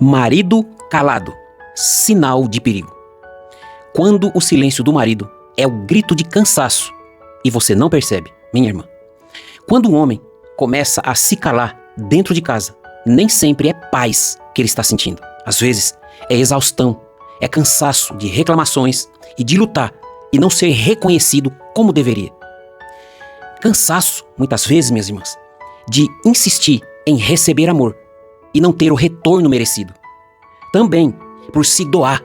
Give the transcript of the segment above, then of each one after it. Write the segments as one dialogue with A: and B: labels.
A: Marido calado, sinal de perigo. Quando o silêncio do marido é o grito de cansaço e você não percebe, minha irmã. Quando o homem começa a se calar dentro de casa, nem sempre é paz que ele está sentindo. Às vezes é exaustão, é cansaço de reclamações e de lutar e não ser reconhecido como deveria. Cansaço, muitas vezes, minhas irmãs, de insistir em receber amor e não ter o retorno merecido. Também por se doar,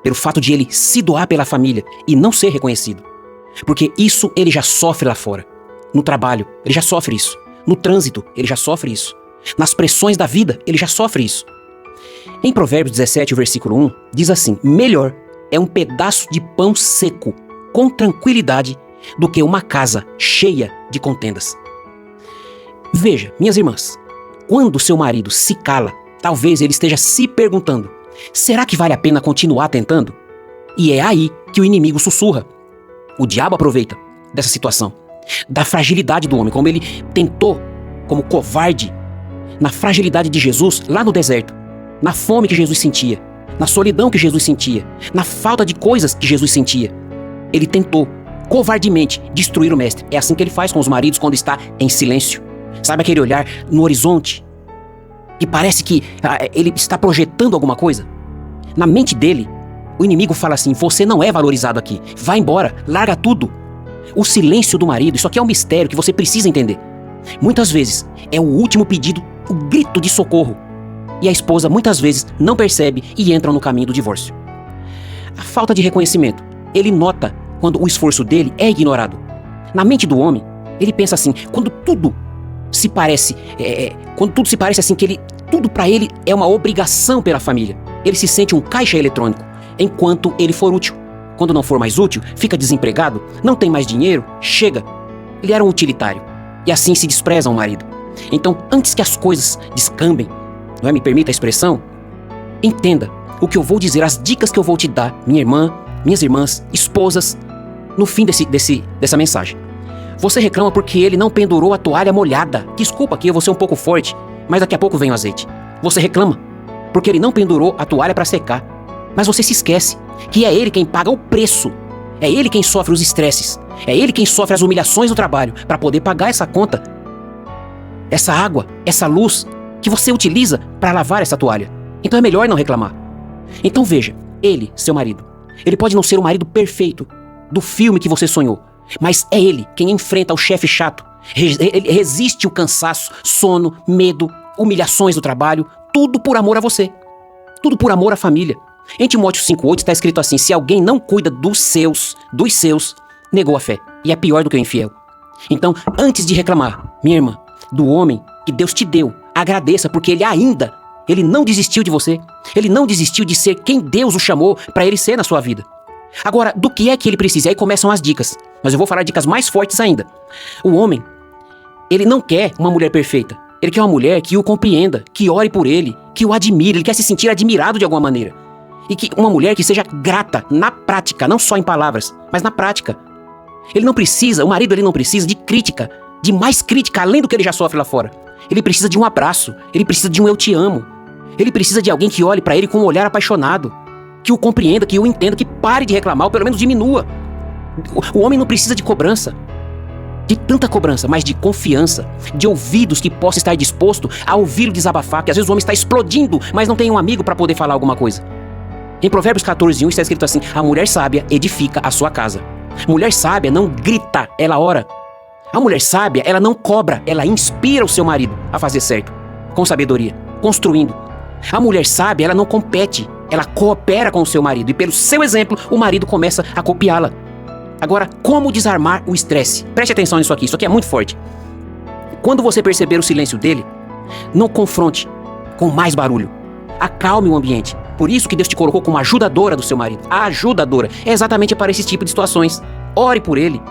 A: pelo fato de ele se doar pela família e não ser reconhecido. Porque isso ele já sofre lá fora. No trabalho, ele já sofre isso. No trânsito, ele já sofre isso. Nas pressões da vida, ele já sofre isso. Em Provérbios 17, o versículo 1, diz assim: melhor é um pedaço de pão seco, com tranquilidade, do que uma casa cheia de contendas. Veja, minhas irmãs, quando seu marido se cala, talvez ele esteja se perguntando: será que vale a pena continuar tentando? E é aí que o inimigo sussurra. O diabo aproveita dessa situação, da fragilidade do homem, como ele tentou, como covarde, na fragilidade de Jesus lá no deserto, na fome que Jesus sentia, na solidão que Jesus sentia, na falta de coisas que Jesus sentia. Ele tentou, covardemente, destruir o mestre. É assim que ele faz com os maridos quando está em silêncio. Sabe aquele olhar no horizonte, que parece que ele está projetando alguma coisa? Na mente dele, o inimigo fala assim: você não é valorizado aqui, vai embora, larga tudo. O silêncio do marido, isso aqui é um mistério que você precisa entender. Muitas vezes é o último pedido, o grito de socorro. E a esposa muitas vezes não percebe e entra no caminho do divórcio. A falta de reconhecimento, ele nota quando o esforço dele é ignorado. Na mente do homem, ele pensa assim: quando tudo se parece assim que tudo para ele é uma obrigação pela família, ele se sente um caixa eletrônico, enquanto ele for útil. Quando não for mais útil, fica desempregado, não tem mais dinheiro, chega. Ele era um utilitário. E assim se despreza o marido. Então, antes que as coisas descambem, não é? Me permita a expressão, entenda o que eu vou dizer, as dicas que eu vou te dar, minha irmã, minhas irmãs, esposas, no fim dessa mensagem. Você reclama porque ele não pendurou a toalha molhada. Desculpa aqui, eu vou ser um pouco forte, mas daqui a pouco vem o azeite. Você reclama porque ele não pendurou a toalha para secar. Mas você se esquece que é ele quem paga o preço. É ele quem sofre os estresses. É ele quem sofre as humilhações do trabalho para poder pagar essa conta, essa água, essa luz que você utiliza para lavar essa toalha. Então é melhor não reclamar. Então veja, ele, seu marido, ele pode não ser o marido perfeito do filme que você sonhou, mas é ele quem enfrenta o chefe chato. Ele resiste o cansaço, sono, medo, humilhações do trabalho, tudo por amor a você. Tudo por amor à família. Em Timóteo 5,8 está escrito assim: se alguém não cuida dos seus, negou a fé, e é pior do que o infiel. Então, antes de reclamar, minha irmã, do homem que Deus te deu, agradeça, porque ele não desistiu de você. Ele não desistiu de ser quem Deus o chamou para ele ser na sua vida. Agora, do que é que ele precisa? E aí começam as dicas. Mas eu vou falar dicas mais fortes ainda. O homem, ele não quer uma mulher perfeita. Ele quer uma mulher que o compreenda, que ore por ele, que o admire. Ele quer se sentir admirado de alguma maneira. E que uma mulher que seja grata na prática, não só em palavras, mas na prática. O marido ele não precisa de crítica, de mais crítica além do que ele já sofre lá fora. Ele precisa de um abraço, ele precisa de um eu te amo. Ele precisa de alguém que olhe para ele com um olhar apaixonado, que o compreenda, que o entenda, que pare de reclamar, ou pelo menos diminua. O homem não precisa de cobrança, de tanta cobrança, mas de confiança, de ouvidos que possa estar disposto a ouvi-lo desabafar, que às vezes o homem está explodindo, mas não tem um amigo para poder falar alguma coisa. Em Provérbios 14:1 está escrito assim: a mulher sábia edifica a sua casa. Mulher sábia não grita, ela ora. A mulher sábia, ela não cobra, ela inspira o seu marido a fazer certo, com sabedoria, construindo. A mulher sábia, ela não compete, ela coopera com o seu marido, e pelo seu exemplo, o marido começa a copiá-la. Agora, como desarmar o estresse? Preste atenção nisso aqui, isso aqui é muito forte. Quando você perceber o silêncio dele, não confronte com mais barulho. Acalme o ambiente. Por isso que Deus te colocou como ajudadora do seu marido. A ajudadora é exatamente para esse tipo de situações. Ore por ele.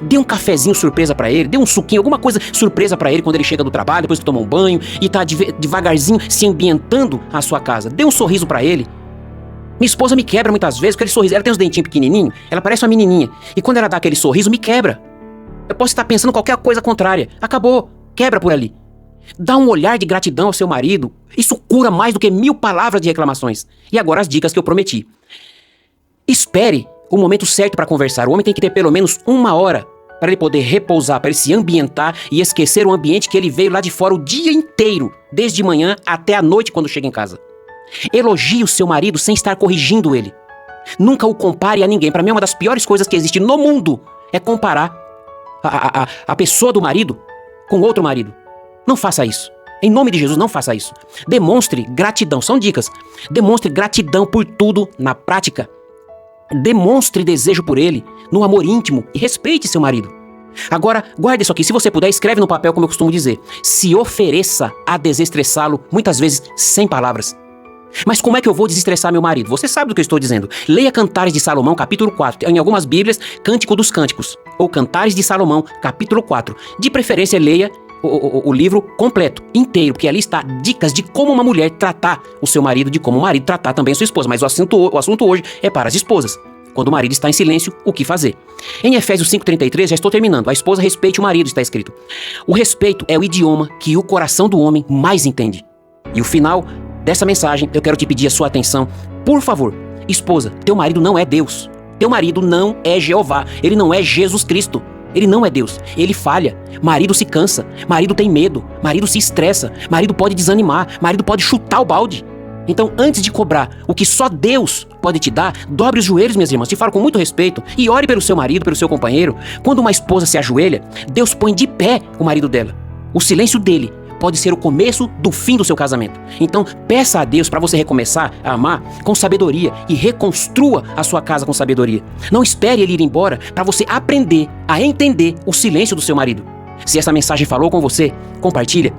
A: Dê um cafezinho surpresa pra ele, dê um suquinho, alguma coisa surpresa pra ele quando ele chega do trabalho, depois que toma um banho e tá devagarzinho se ambientando a sua casa. Dê um sorriso pra ele. Minha esposa me quebra muitas vezes com aquele sorriso. Ela tem os dentinhos pequenininhos, ela parece uma menininha. E quando ela dá aquele sorriso, me quebra. Eu posso estar pensando qualquer coisa contrária. Acabou, quebra por ali. Dá um olhar de gratidão ao seu marido. Isso cura mais do que 1000 palavras de reclamações. E agora as dicas que eu prometi. Espere o momento certo para conversar. O homem tem que ter pelo menos 1 hora para ele poder repousar, para ele se ambientar e esquecer o ambiente que ele veio lá de fora o dia inteiro, desde manhã até a noite quando chega em casa. Elogie o seu marido sem estar corrigindo ele. Nunca o compare a ninguém. Para mim, uma das piores coisas que existe no mundo é comparar a pessoa do marido com outro marido. Não faça isso. Em nome de Jesus, não faça isso. Demonstre gratidão. São dicas. Demonstre gratidão por tudo na prática. Demonstre desejo por ele, no amor íntimo, e respeite seu marido. Agora, guarde isso aqui. Se você puder, escreve no papel, como eu costumo dizer. Se ofereça a desestressá-lo, muitas vezes sem palavras. Mas como é que eu vou desestressar meu marido? Você sabe do que eu estou dizendo. Leia Cantares de Salomão, capítulo 4. Em algumas bíblias, Cântico dos Cânticos. Ou Cantares de Salomão, capítulo 4. De preferência, leia o livro completo, inteiro, porque ali está dicas de como uma mulher tratar o seu marido, de como o marido tratar também a sua esposa. Mas o assunto hoje é para as esposas. Quando o marido está em silêncio, o que fazer? Em Efésios 5,33, já estou terminando. A esposa respeite o marido, está escrito. O respeito é o idioma que o coração do homem mais entende. E o final dessa mensagem, eu quero te pedir a sua atenção. Por favor, esposa, teu marido não é Deus. Teu marido não é Jeová. Ele não é Jesus Cristo. Ele não é Deus. Ele falha. Marido se cansa. Marido tem medo. Marido se estressa. Marido pode desanimar. Marido pode chutar o balde. Então, antes de cobrar o que só Deus pode te dar, dobre os joelhos, minhas irmãs. Te falo com muito respeito. E ore pelo seu marido, pelo seu companheiro. Quando uma esposa se ajoelha, Deus põe de pé o marido dela. O silêncio dele pode ser o começo do fim do seu casamento. Então, peça a Deus para você recomeçar a amar com sabedoria e reconstrua a sua casa com sabedoria. Não espere ele ir embora para você aprender a entender o silêncio do seu marido. Se essa mensagem falou com você, compartilha.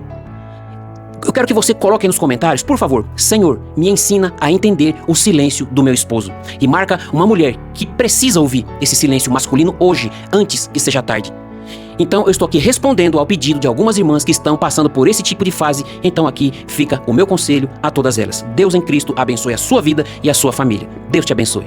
A: Eu quero que você coloque aí nos comentários, por favor, Senhor, me ensina a entender o silêncio do meu esposo. E marca uma mulher que precisa ouvir esse silêncio masculino hoje, antes que seja tarde. Então eu estou aqui respondendo ao pedido de algumas irmãs que estão passando por esse tipo de fase. Então aqui fica o meu conselho a todas elas. Deus em Cristo abençoe a sua vida e a sua família. Deus te abençoe.